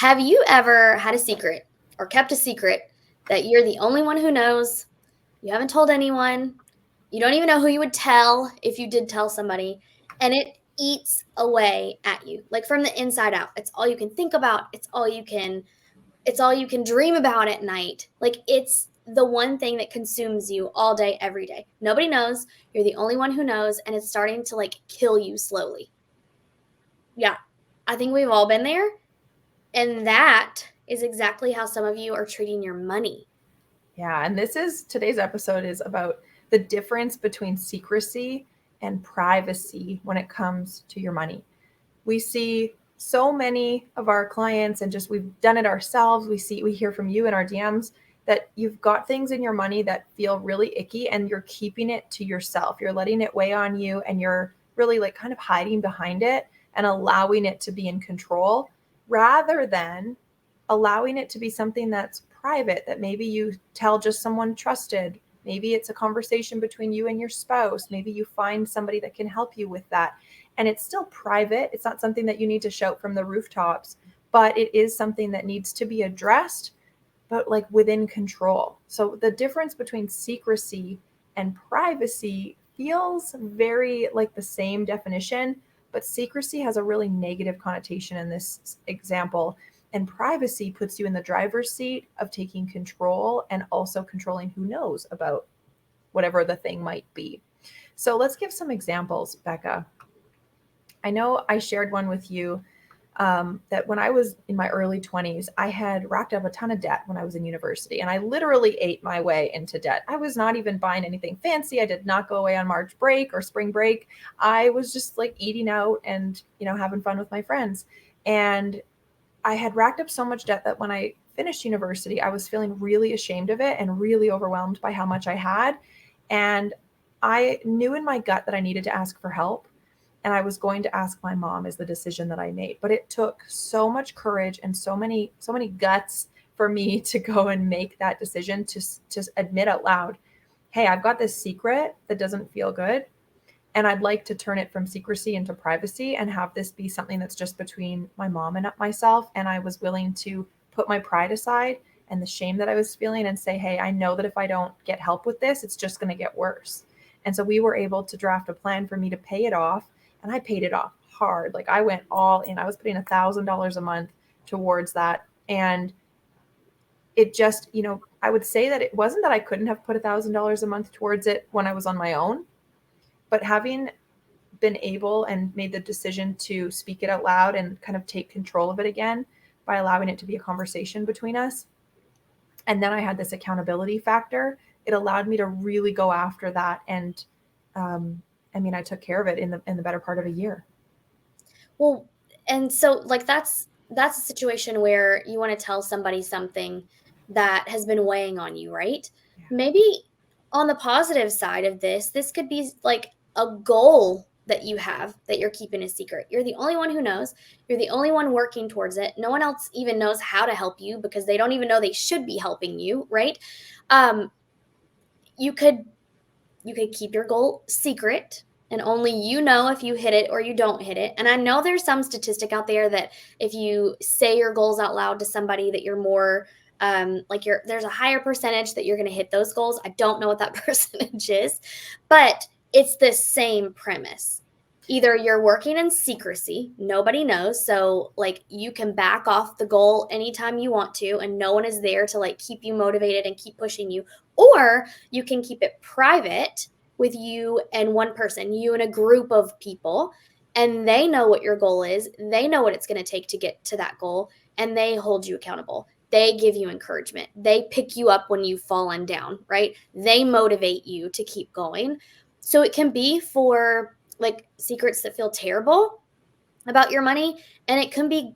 Have you ever had a secret or kept a secret that you're the only one who knows? You haven't told anyone. You don't even know who you would tell if you did tell somebody, and it eats away at you, like from the inside out. It's all you can think about. It's all you can dream about at night. Like it's the one thing that consumes you all day every day. Nobody knows. You're the only one who knows, and it's starting to like kill you slowly. Yeah. I think we've all been there. And that is exactly how some of you are treating your money. Yeah, and today's episode is about the difference between secrecy and privacy when it comes to your money. We see so many of our clients, and just we've done it ourselves. We hear from you in our DMs that you've got things in your money that feel really icky and you're keeping it to yourself. You're letting it weigh on you and you're really like kind of hiding behind it and allowing it to be in control rather than allowing it to be something that's private, that maybe you tell just someone trusted. Maybe it's a conversation between you and your spouse. Maybe you find somebody that can help you with that. And it's still private. It's not something that you need to shout from the rooftops, but it is something that needs to be addressed, but like within control. So the difference between secrecy and privacy feels very like the same definition, but secrecy has a really negative connotation in this example. And privacy puts you in the driver's seat of taking control and also controlling who knows about whatever the thing might be. So let's give some examples, Becca. I know I shared one with you that when I was in my early 20s, I had racked up a ton of debt when I was in university, and I literally ate my way into debt. I was not even buying anything fancy. I did not go away on March break or spring break. I was just like eating out and, having fun with my friends. And I had racked up so much debt that when I finished university, I was feeling really ashamed of it and really overwhelmed by how much I had. And I knew in my gut that I needed to ask for help. And I was going to ask my mom is the decision that I made. But it took so much courage and so many guts for me to go and make that decision to admit out loud, hey, I've got this secret that doesn't feel good. And I'd like to turn it from secrecy into privacy and have this be something that's just between my mom and myself. And I was willing to put my pride aside and the shame that I was feeling and say, hey, I know that if I don't get help with this, it's just going to get worse. And so we were able to draft a plan for me to pay it off. And I paid it off hard. Like I went all in. I was putting $1,000 a month towards that. And it just, I would say that it wasn't that I couldn't have put $1,000 a month towards it when I was on my own, but having been able and made the decision to speak it out loud and kind of take control of it again by allowing it to be a conversation between us. And then I had this accountability factor. It allowed me to really go after that. And I took care of it in the better part of a year. Well, and so like that's a situation where you want to tell somebody something that has been weighing on you, right? Yeah. Maybe on the positive side of this could be like a goal that you have that you're keeping a secret. You're the only one who knows. You're the only one working towards it. No one else even knows how to help you because they don't even know they should be helping you, right? Um, you could keep your goal secret and only you know if you hit it or you don't hit it. And I know there's some statistic out there that if you say your goals out loud to somebody that you're more there's a higher percentage that you're going to hit those goals. I don't know what that percentage is, but it's the same premise. Either you're working in secrecy, nobody knows, so like you can back off the goal anytime you want to and no one is there to like keep you motivated and keep pushing you, or you can keep it private with you and one person, you and a group of people, and they know what your goal is, they know what it's going to take to get to that goal, and they hold you accountable. They give you encouragement. They pick you up when you've fallen down, right? They motivate you to keep going. So it can be for like secrets that feel terrible about your money, and it can be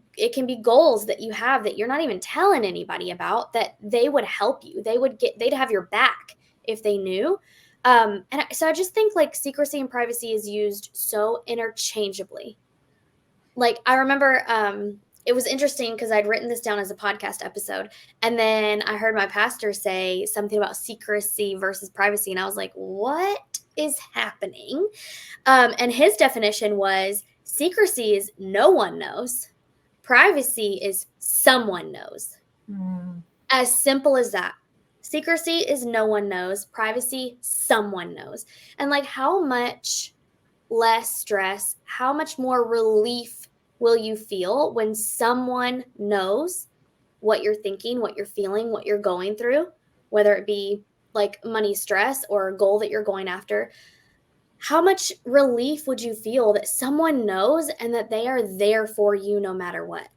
goals that you have that you're not even telling anybody about that they would help you. They'd have your back if they knew. So I just think like secrecy and privacy is used so interchangeably. Like I remember it was interesting because I'd written this down as a podcast episode, and then I heard my pastor say something about secrecy versus privacy, and I was like, what is happening? And his definition was secrecy is no one knows. Privacy is someone knows. Mm. As simple as that. Secrecy is no one knows. Privacy, someone knows. And like, how much less stress, how much more relief will you feel when someone knows what you're thinking, what you're feeling, what you're going through, whether it be like money stress or a goal that you're going after? How much relief would you feel that someone knows and that they are there for you no matter what?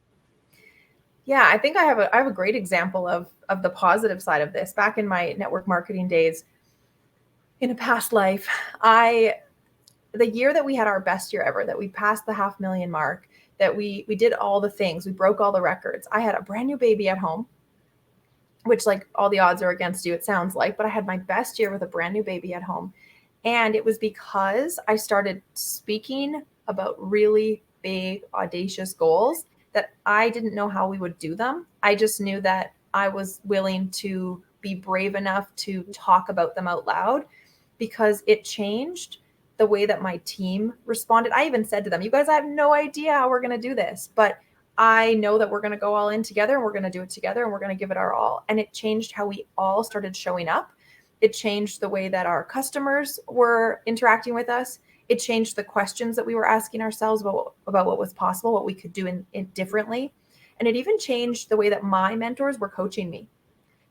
Yeah, I think I have a great example of the positive side of this. Back in my network marketing days, in a past life, I the year that we had our best year ever, that we passed the 500,000 mark, that we did all the things, we broke all the records. I had a brand new baby at home, which like all the odds are against you, it sounds like, but I had my best year with a brand new baby at home. And it was because I started speaking about really big, audacious goals that I didn't know how we would do them. I just knew that I was willing to be brave enough to talk about them out loud because it changed the way that my team responded. I even said to them, "You guys, I have no idea how we're going to do this, but I know that we're going to go all in together and we're going to do it together and we're going to give it our all." And it changed how we all started showing up. It changed the way that our customers were interacting with us. It changed the questions that we were asking ourselves about what was possible, what we could do in differently. And it even changed the way that my mentors were coaching me,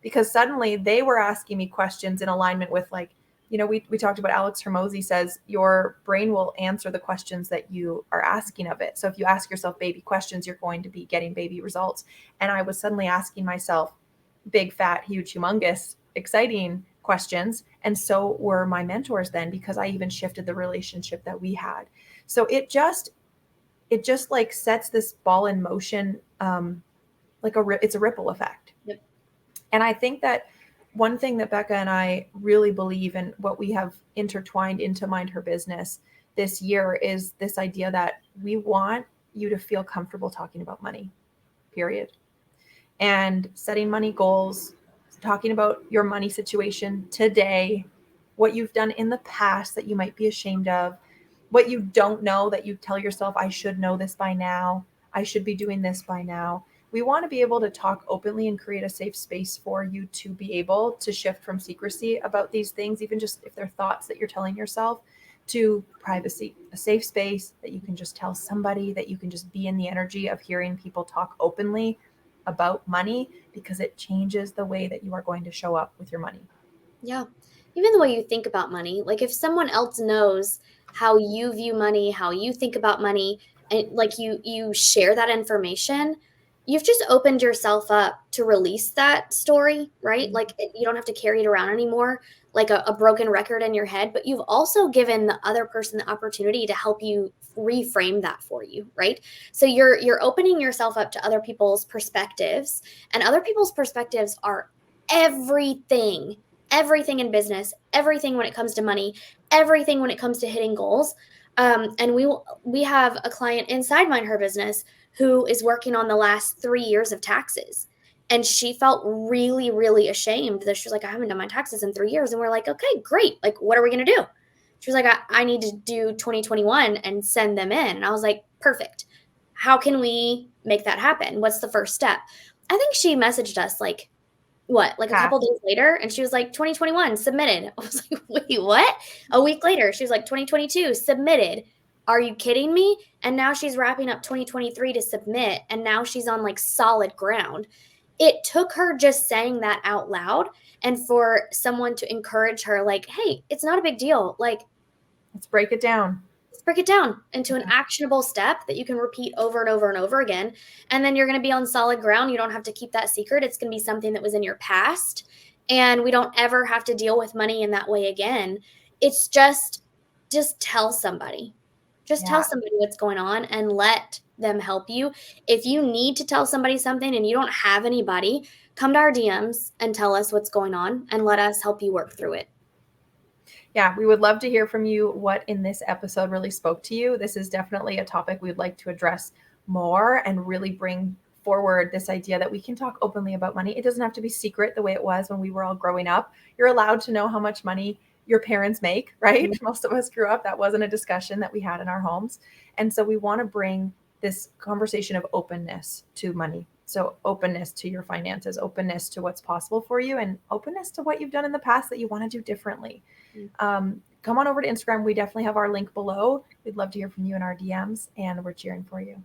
because suddenly they were asking me questions in alignment with, like, we talked about Alex Hermosi says your brain will answer the questions that you are asking of it. So if you ask yourself baby questions, you're going to be getting baby results. And I was suddenly asking myself big, fat, huge, humongous, exciting questions. And so were my mentors then, because I even shifted the relationship that we had. So it just like sets this ball in motion, like it's a ripple effect. Yep. And I think that one thing that Becca and I really believe in, what we have intertwined into Mind Her Business this year, is this idea that we want you to feel comfortable talking about money, period. And setting money goals, talking about your money situation today, what you've done in the past that you might be ashamed of, what you don't know that you tell yourself, I should know this by now, I should be doing this by now. We want to be able to talk openly and create a safe space for you to be able to shift from secrecy about these things, even just if they're thoughts that you're telling yourself, to privacy, a safe space that you can just tell somebody, that you can just be in the energy of hearing people talk openly about money, because it changes the way that you are going to show up with your money. Yeah. Even the way you think about money, like if someone else knows how you view money, how you think about money, and like you share that information, you've just opened yourself up to release that story, right? Like you don't have to carry it around anymore like a broken record in your head, but you've also given the other person the opportunity to help you reframe that for you, right? So you're opening yourself up to other people's perspectives, and other people's perspectives are everything, everything in business, everything when it comes to money, everything when it comes to hitting goals. And we have a client inside Mind Her Business who is working on the last 3 years of taxes. And she felt really, really ashamed that she was like, I haven't done my taxes in 3 years. And we're like, okay, great. Like, what are we going to do? She was like, I need to do 2021 and send them in. And I was like, perfect. How can we make that happen? What's the first step? I think she messaged us like a couple Past. days later, and she was like 2021 submitted. I was like, wait, what? A week later she was like 2022 submitted. Are you kidding me? And now she's wrapping up 2023 to submit, and now she's on like solid ground. It took her just saying that out loud, and for someone to encourage her like, hey, it's not a big deal, like Let's break it down. let's break it down into an actionable step that you can repeat over and over and over again. And then you're going to be on solid ground. You don't have to keep that secret. It's going to be something that was in your past. And we don't ever have to deal with money in that way again. It's just tell somebody. Just tell Yeah. somebody what's going on and let them help you. If you need to tell somebody something and you don't have anybody, come to our DMs and tell us what's going on and let us help you work through it. Yeah, we would love to hear from you what in this episode really spoke to you. This is definitely a topic we'd like to address more and really bring forward this idea that we can talk openly about money. It doesn't have to be secret the way it was when we were all growing up. You're allowed to know how much money your parents make, right? Mhm. Most of us grew up, that wasn't a discussion that we had in our homes. And so we want to bring this conversation of openness to money. So openness to your finances, openness to what's possible for you, and openness to what you've done in the past that you want to do differently. Come on over to Instagram. We definitely have our link below. We'd love to hear from you in our DMs, and we're cheering for you.